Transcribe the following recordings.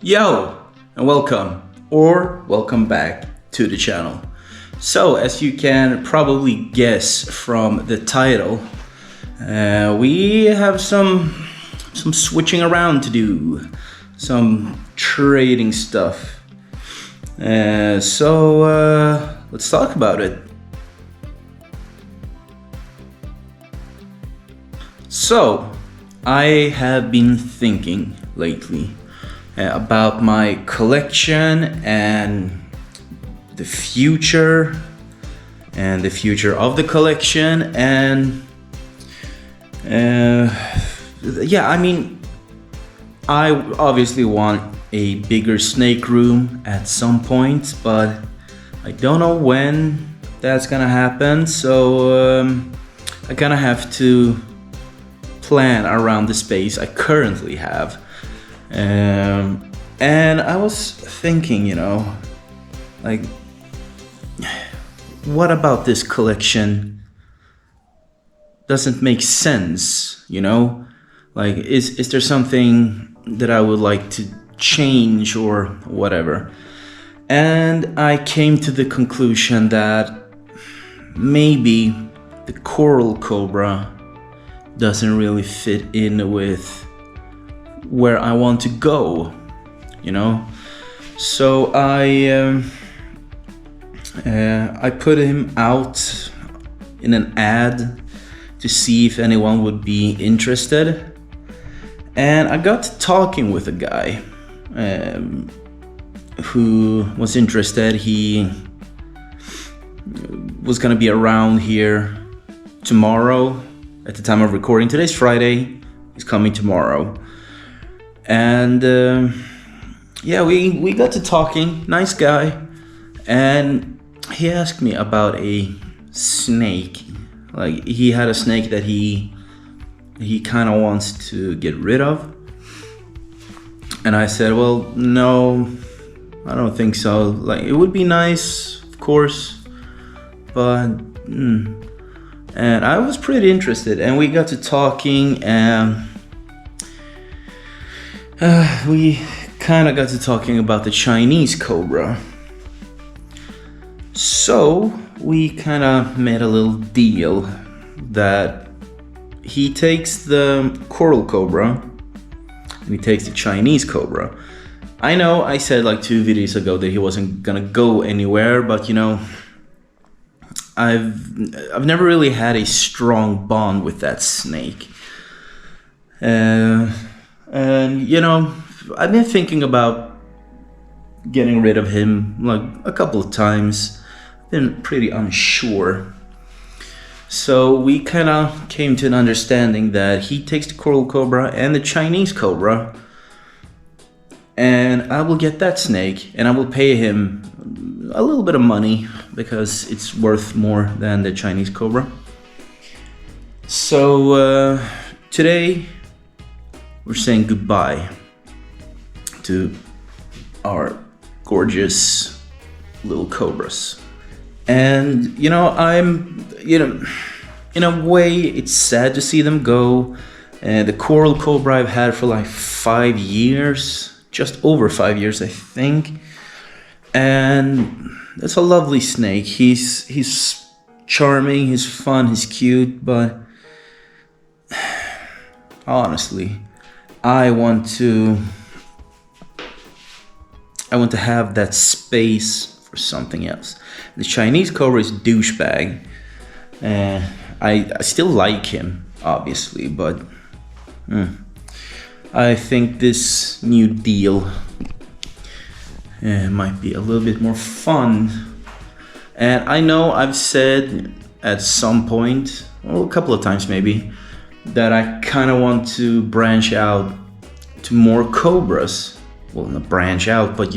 Yo, and welcome back to the channel. So, as you can probably guess from the title, we have some switching around to do, some trading stuff. So let's talk about it. So, I have been thinking lately about my collection and the future of the collection, and yeah, I mean, I obviously want a bigger snake room at some point, but I don't know when that's gonna happen, so I kind of have to plan around the space I currently have. And I was thinking, like, what about this collection doesn't make sense, Like, is there something that I would like to change or whatever? And I came to the conclusion that maybe the coral cobra doesn't really fit in with where I want to go, So I put him out in an ad to see if anyone would be interested, and I got to talking with a guy who was interested. He was gonna be around here tomorrow. At the time of recording, today's Friday. He's coming tomorrow. And yeah, we got to talking. Nice guy. And he asked me about a snake. Like, he had a snake that he kind of wants to get rid of. And I said, well, no, I don't think so. Like, it would be nice, of course, but and I was pretty interested, and we got to talking, and we kind of got to talking about the Chinese cobra. So we kind of made a little deal that he takes the coral cobra and he takes the Chinese cobra. I know I said like 2 videos ago that he wasn't gonna go anywhere, but I've never really had a strong bond with that snake. And I've been thinking about getting rid of him like a couple of times. Been pretty unsure. So we kind of came to an understanding that he takes the coral cobra and the Chinese cobra, and I will get that snake, and I will pay him a little bit of money because it's worth more than the Chinese cobra. So today we're saying goodbye to our gorgeous little cobras. And I'm in a way it's sad to see them go. The coral cobra I've had for like 5 years, just over 5 years I think. And it's a lovely snake. He's charming, he's fun, he's cute, but honestly, I want to have that space for something else. The Chinese cobra is a douchebag. I still like him, obviously, but I think this new deal might be a little bit more fun. And I know I've said at some point, well, a couple of times maybe, that I kind of want to branch out to more cobras. Well, not branch out, but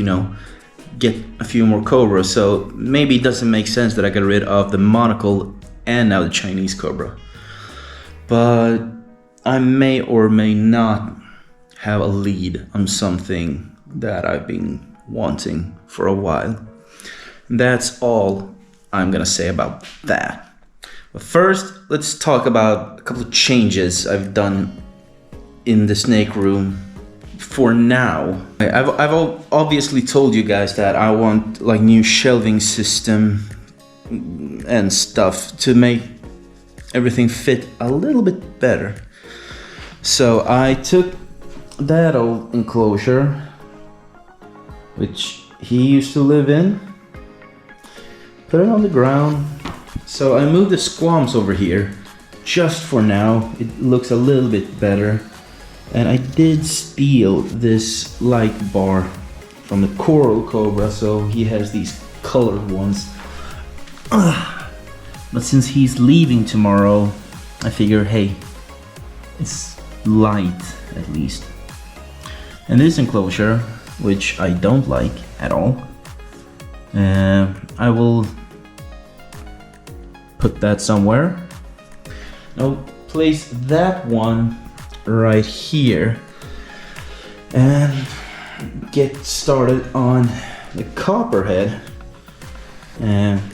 get a few more cobras. So maybe it doesn't make sense that I get rid of the monocle and now the Chinese cobra. But I may or may not have a lead on something that I've been wanting for a while. And that's all I'm gonna say about that. But first, let's talk about a couple of changes I've done in the snake room for now. I've obviously told you guys that I want like new shelving system and stuff to make everything fit a little bit better. So I took that old enclosure, which he used to live in, put it on the ground. So I moved the squams over here just for now. It looks a little bit better. And I did steal this light bar from the coral cobra, so he has these colored ones. But since he's leaving tomorrow, I figure, hey, it's light at least. And this enclosure, which I don't like at all, I will put that somewhere. I'll place that one right here and get started on the copperhead,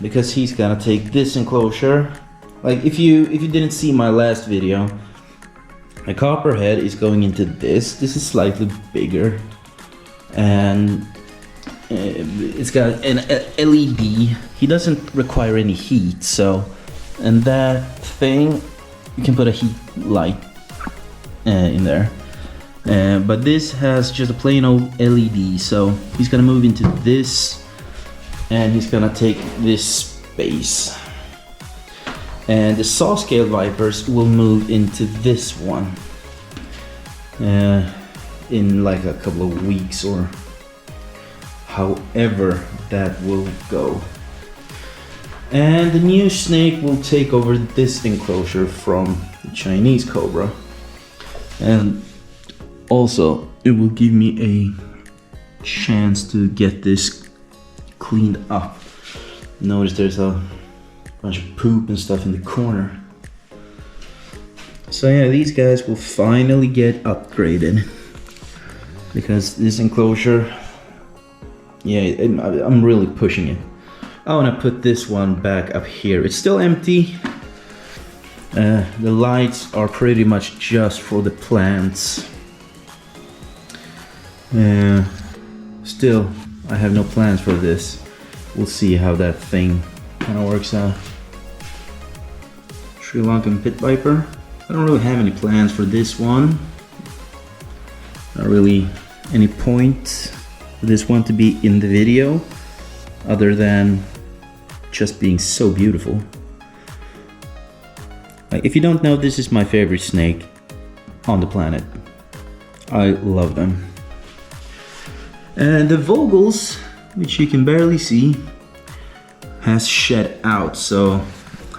because he's gonna take this enclosure. Like if you didn't see my last video, the copperhead is going into this. This is slightly bigger, and it's got an LED. He doesn't require any heat, so, and that thing you can put a heat light in there, but this has just a plain old LED. So he's gonna move into this, and he's gonna take this space, and the saw scale vipers will move into this one in like a couple of weeks, or however that will go. And the new snake will take over this enclosure from the Chinese cobra. And also it will give me a chance to get this cleaned up. Notice there's a bunch of poop and stuff in the corner. So yeah, these guys will finally get upgraded, because this enclosure, yeah, I'm really pushing it. I want to put this one back up here. It's still empty. The lights are pretty much just for the plants. Still, I have no plans for this. We'll see how that thing kind of works out. Sri Lankan pit viper. I don't really have any plans for this one. Not really any point for this one to be in the video, other than just being so beautiful. If you don't know, this is my favorite snake on the planet. I love them. And the Vogels, which you can barely see, has shed out. So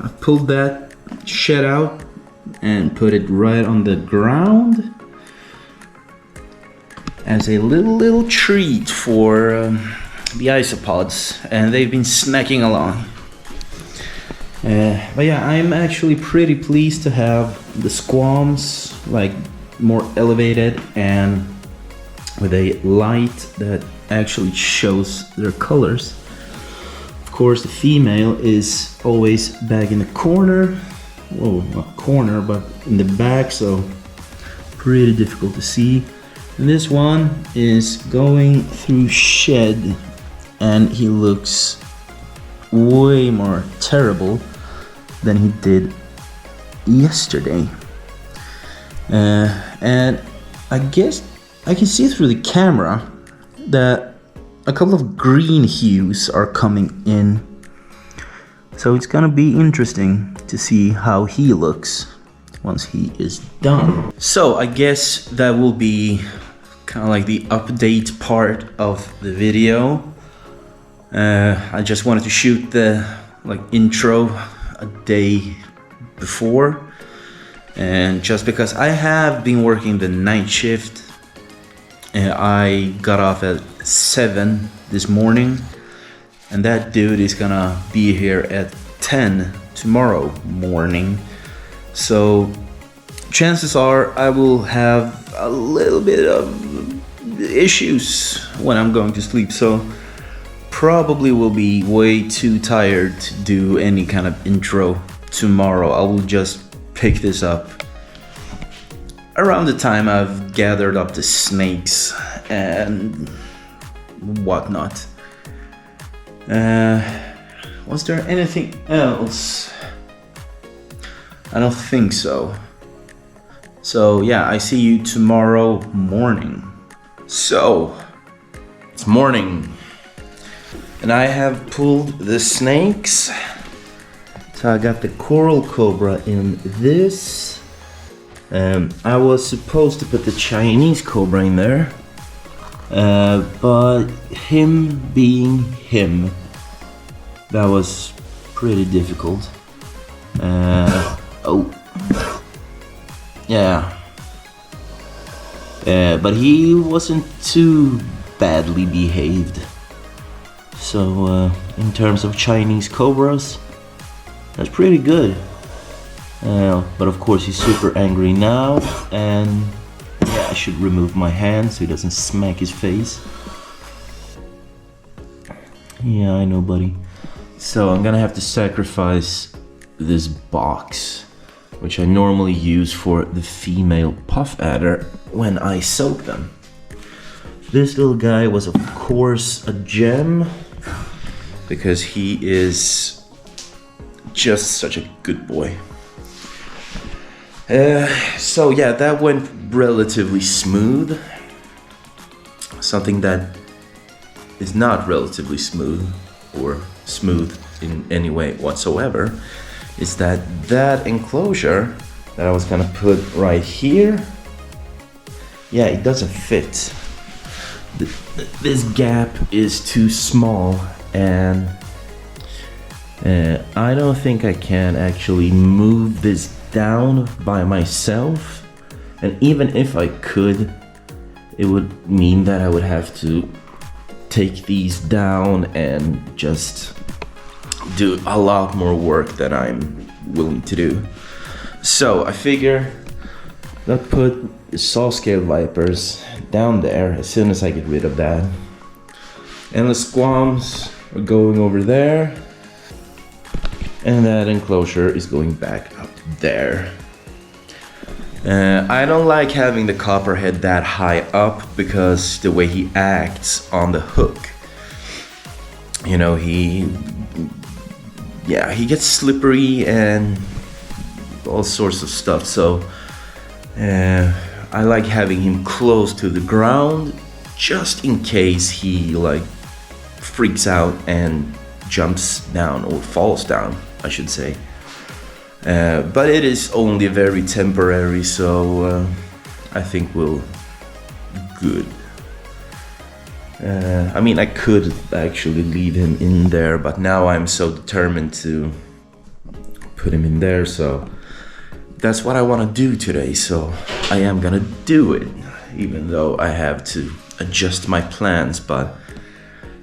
I pulled that shed out and put it right on the ground as a little treat for the isopods, and they've been snacking along. But yeah, I'm actually pretty pleased to have the squams like more elevated and with a light that actually shows their colors. Of course, the female is always back in the corner. Well, not corner, but in the back, so pretty difficult to see. And this one is going through shed, and he looks way more terrible than he did yesterday. And I guess I can see through the camera that a couple of green hues are coming in. So it's gonna be interesting to see how he looks once he is done. So I guess that will be kind of like the update part of the video. I just wanted to shoot the intro a day before, and just because I have been working the night shift, I got off at 7 this morning, and that dude is gonna be here at 10 tomorrow morning. So chances are I will have a little bit of issues when I'm going to sleep, so probably will be way too tired to do any kind of intro tomorrow. I will just pick this up around the time I've gathered up the snakes and whatnot. Was there anything else? I don't think so. So yeah, I see you tomorrow morning. So, it's morning. And I have pulled the snakes. So I got the coral cobra in this. I was supposed to put the Chinese cobra in there. But him being him, that was pretty difficult. Yeah. But he wasn't too badly behaved. So in terms of Chinese cobras, that's pretty good. But of course he's super angry now, and yeah, I should remove my hand so he doesn't smack his face. Yeah, I know, buddy. So I'm gonna have to sacrifice this box, which I normally use for the female puff adder when I soak them. This little guy was of course a gem, because he is just such a good boy. So yeah, that went relatively smooth. Something that is not relatively smooth, or smooth in any way whatsoever, is that enclosure that I was gonna put right here, yeah, it doesn't fit. This gap is too small, and I don't think I can actually move this down by myself. And even if I could, it would mean that I would have to take these down and just do a lot more work than I'm willing to do. So I figure I'll put the saw scale vipers down there as soon as I get rid of that. And the squams are going over there, and that enclosure is going back up there. I don't like having the copperhead that high up, because the way he acts on the hook, you know, he gets slippery and all sorts of stuff. So I like having him close to the ground, just in case he like freaks out and jumps down, or falls down, I should say. But it is only very temporary, so I think we'll be good. I mean, I could actually leave him in there, but now I'm so determined to put him in there, so that's what I want to do today. So I am gonna do it, even though I have to adjust my plans. But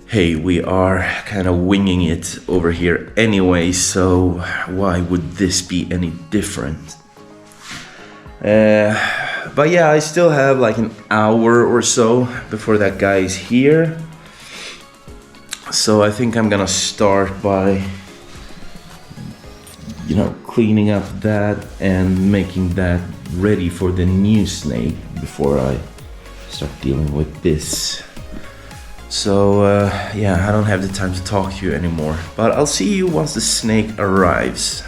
hey, we are kind of winging it over here anyway, so why would this be any different? But yeah, I still have like an hour or so before that guy is here. So I think I'm gonna start by, you know, cleaning up that and making that ready for the new snake before I start dealing with this. So yeah, I don't have the time to talk to you anymore, but I'll see you once the snake arrives.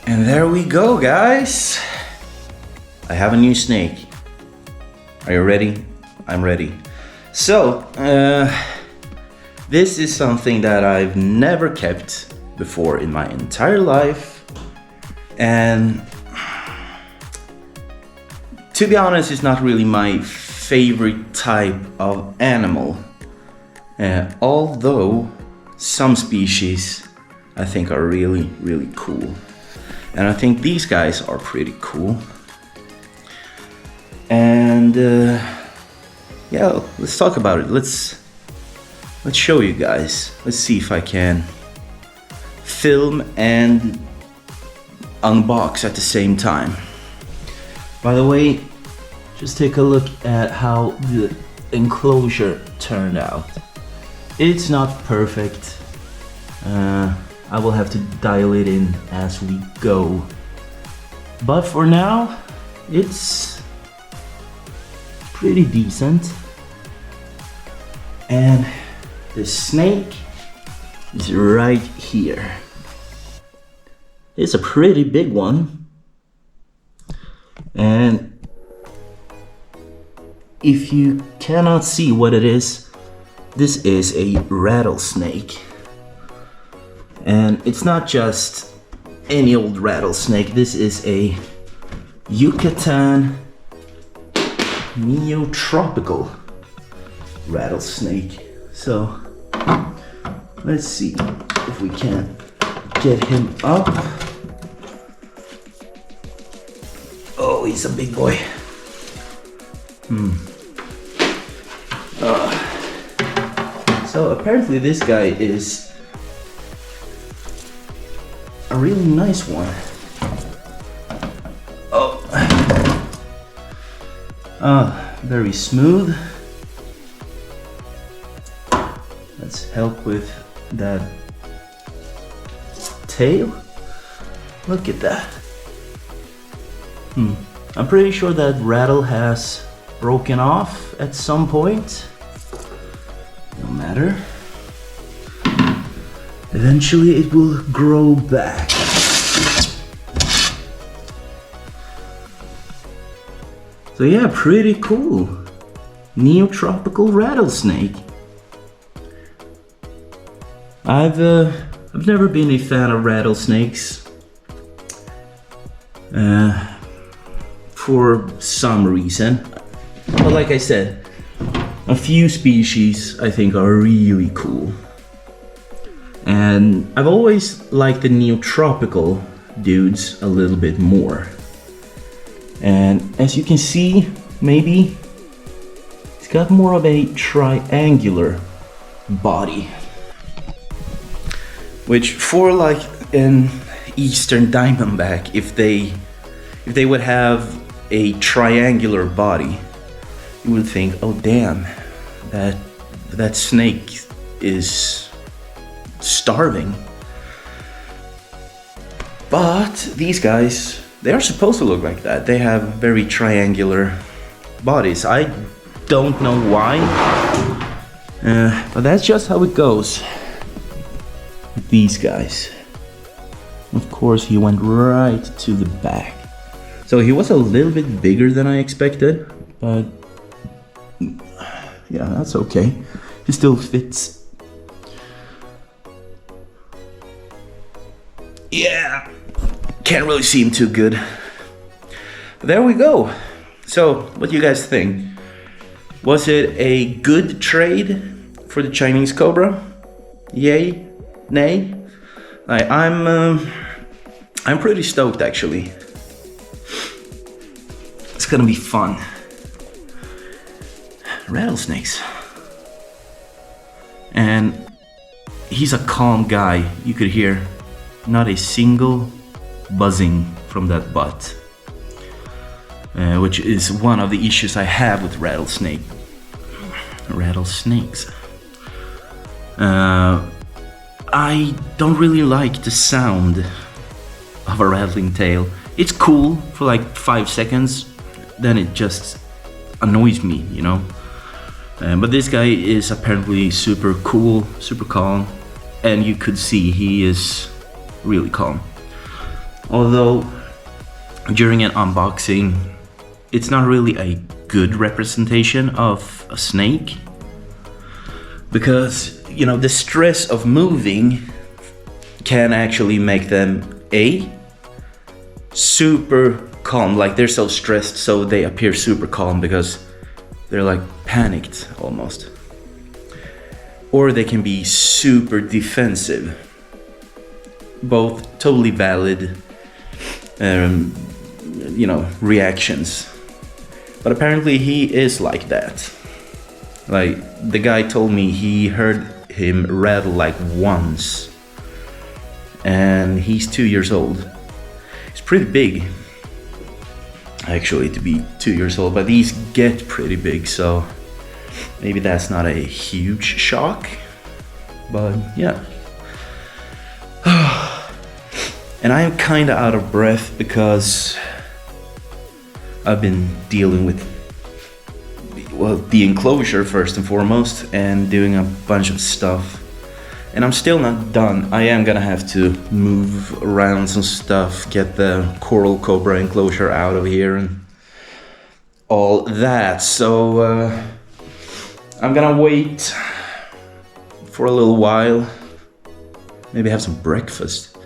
And there we go, guys. I have a new snake. Are you ready? I'm ready. So this is something that I've never kept before in my entire life, and to be honest, it's not really my favorite type of animal. Although some species I think are really, really cool. And I think these guys are pretty cool. And yeah, let's talk about it. Let's show you guys. Let's see if I can film and unbox at the same time. By the way, just take a look at how the enclosure turned out. It's not perfect. I will have to dial it in as we go. But for now, it's pretty decent. And the snake is right here. It's a pretty big one. And if you cannot see what it is, this is a rattlesnake. And it's not just any old rattlesnake. This is a Yucatan neotropical rattlesnake. So let's see if we can get him up. Oh, he's a big boy. So apparently this guy is a really nice one. Very smooth. Let's help with that tail. Look at that. I'm pretty sure that rattle has broken off at some point. No matter. Eventually it will grow back. So yeah, pretty cool. Neotropical rattlesnake. I've never been a fan of rattlesnakes. For some reason. But like I said, a few species I think are really cool. And I've always liked the neotropical dudes a little bit more. And as you can see, maybe it's got more of a triangular body. Which for like an eastern diamondback, if they would have a triangular body, you would think, oh damn, that snake is starving. But these guys, they are supposed to look like that. They have very triangular bodies. I don't know why, but that's just how it goes with these guys. Of course, he went right to the back. So he was a little bit bigger than I expected, but yeah, that's okay. He still fits. Yeah, can't really see him too good. But there we go. So, what do you guys think? Was it a good trade for the Chinese cobra? Yay? Nay? I'm pretty stoked actually. It's gonna be fun. Rattlesnakes. And he's a calm guy. You could hear not a single buzzing from that butt. Which is one of the issues I have with rattlesnakes. I don't really like the sound of a rattling tail. It's cool for like 5 seconds, then it just annoys me, you know. But this guy is apparently super cool, super calm, and you could see he is really calm. Although during an unboxing, it's not really a good representation of a snake, because you know the stress of moving can actually make them super calm, like they're so stressed so they appear super calm because they're like panicked almost, or they can be super defensive. Both totally valid reactions, but apparently he is like that. Like the guy told me he heard him rattle like once, and he's 2 years old. He's pretty big actually to be 2 years old, but these get pretty big, so maybe that's not a huge shock, but yeah. And I am kind of out of breath because I've been dealing with well, the enclosure first and foremost, and doing a bunch of stuff. And I'm still not done. I am gonna have to move around some stuff, get the coral cobra enclosure out of here and all that. So I'm gonna wait for a little while, maybe have some breakfast.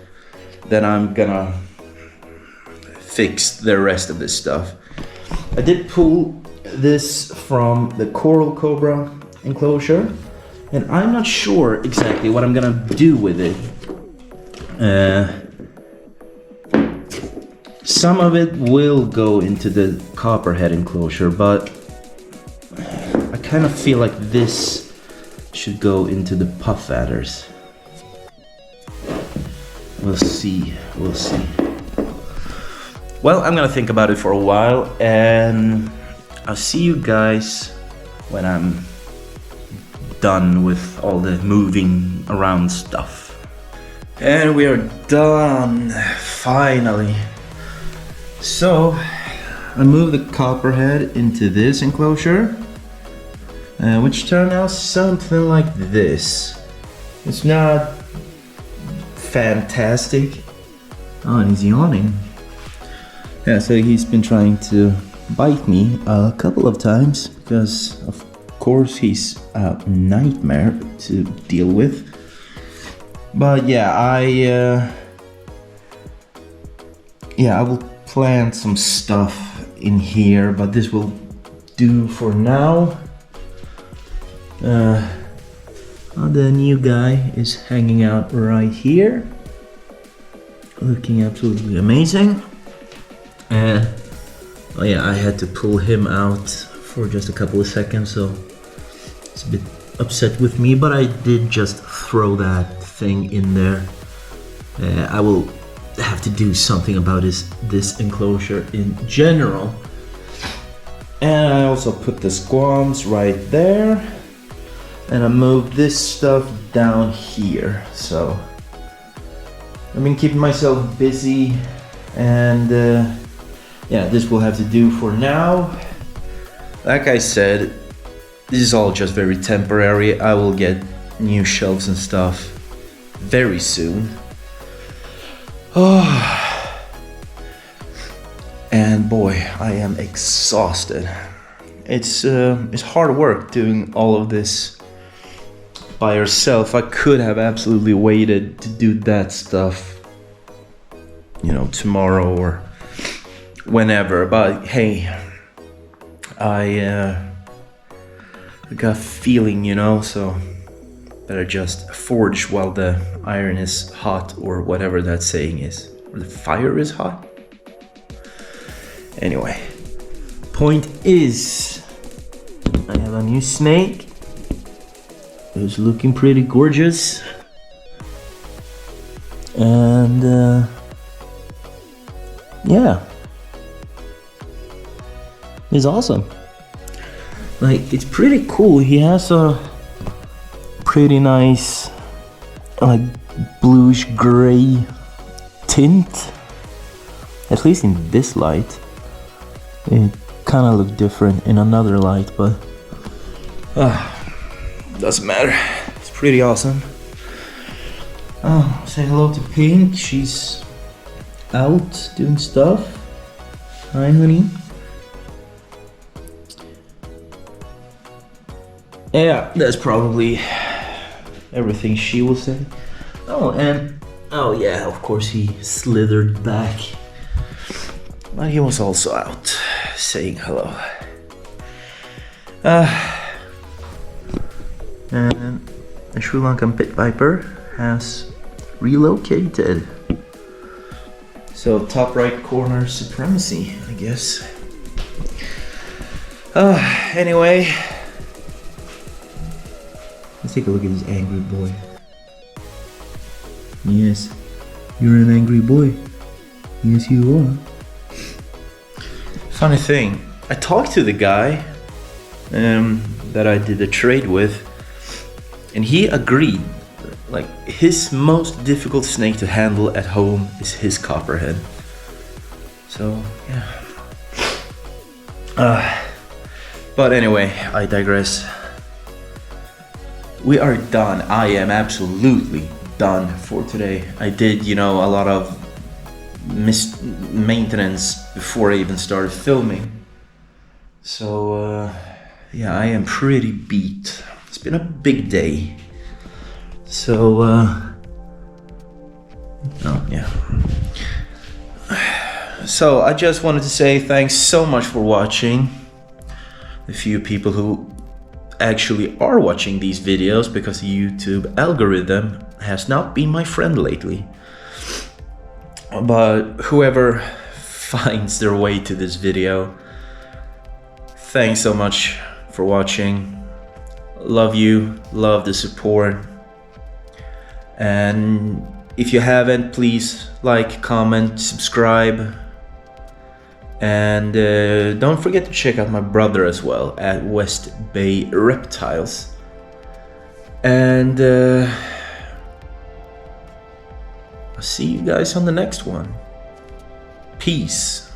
Then I'm gonna fix the rest of this stuff. I did pull this from the coral cobra enclosure, and I'm not sure exactly what I'm gonna do with it. Some of it will go into the copperhead enclosure, but I kind of feel like this should go into the puff adders. We'll see, we'll see. Well, I'm gonna think about it for a while, and I'll see you guys when I'm done with all the moving around stuff. And we are done, finally. So, I moved the copperhead into this enclosure, which turned out something like this. It's not fantastic. Oh, and he's yawning. Yeah, so he's been trying to bite me a couple of times because, of course, he's a nightmare to deal with. But yeah, I will plant some stuff in here, but this will do for now. The new guy is hanging out right here, looking absolutely amazing. Oh yeah, I had to pull him out for just a couple of seconds, so it's a bit upset with me, but I did just throw that thing in there. I will have to do something about this enclosure in general. And I also put the squams right there, and I moved this stuff down here. So I've been keeping myself busy, and yeah, this will have to do for now. Like I said, this is all just very temporary. I will get new shelves and stuff very soon. Oh, and boy, I am exhausted. It's hard work doing all of this by yourself. I could have absolutely waited to do that stuff, you know, tomorrow or whenever, but hey, I got a feeling, you know, so better just forge while the iron is hot, or whatever that saying is, or the fire is hot. Anyway, point is, I have a new snake. It's looking pretty gorgeous, and yeah, it's awesome. Like, it's pretty cool. He has a pretty nice, like, bluish gray tint, at least in this light. It kind of looked different in another light, but doesn't matter. It's pretty awesome. Oh, say hello to Pink. She's out doing stuff. Hi, honey. Yeah, that's probably everything she will say. Oh, and oh yeah, of course he slithered back, but he was also out saying hello. And the Sri Lankan pit viper has relocated. So top right corner supremacy, I guess. Anyway, let's take a look at this angry boy. Yes, you're an angry boy. Yes, you are. Funny thing, I talked to the guy that I did a trade with, and he agreed, like, his most difficult snake to handle at home is his copperhead. So yeah. But anyway, I digress. We are done. I am absolutely done for today. I did, a lot of maintenance before I even started filming. So, yeah, I am pretty beat. It's been a big day. So, yeah. So, I just wanted to say thanks so much for watching. The few people who actually are watching these videos, because the YouTube algorithm has not been my friend lately. But whoever finds their way to this video, thanks so much for watching. Love you, love the support. And if you haven't, please like, comment, subscribe. And don't forget to check out my brother as well at West Bay Reptiles. And I'll see you guys on the next one. Peace.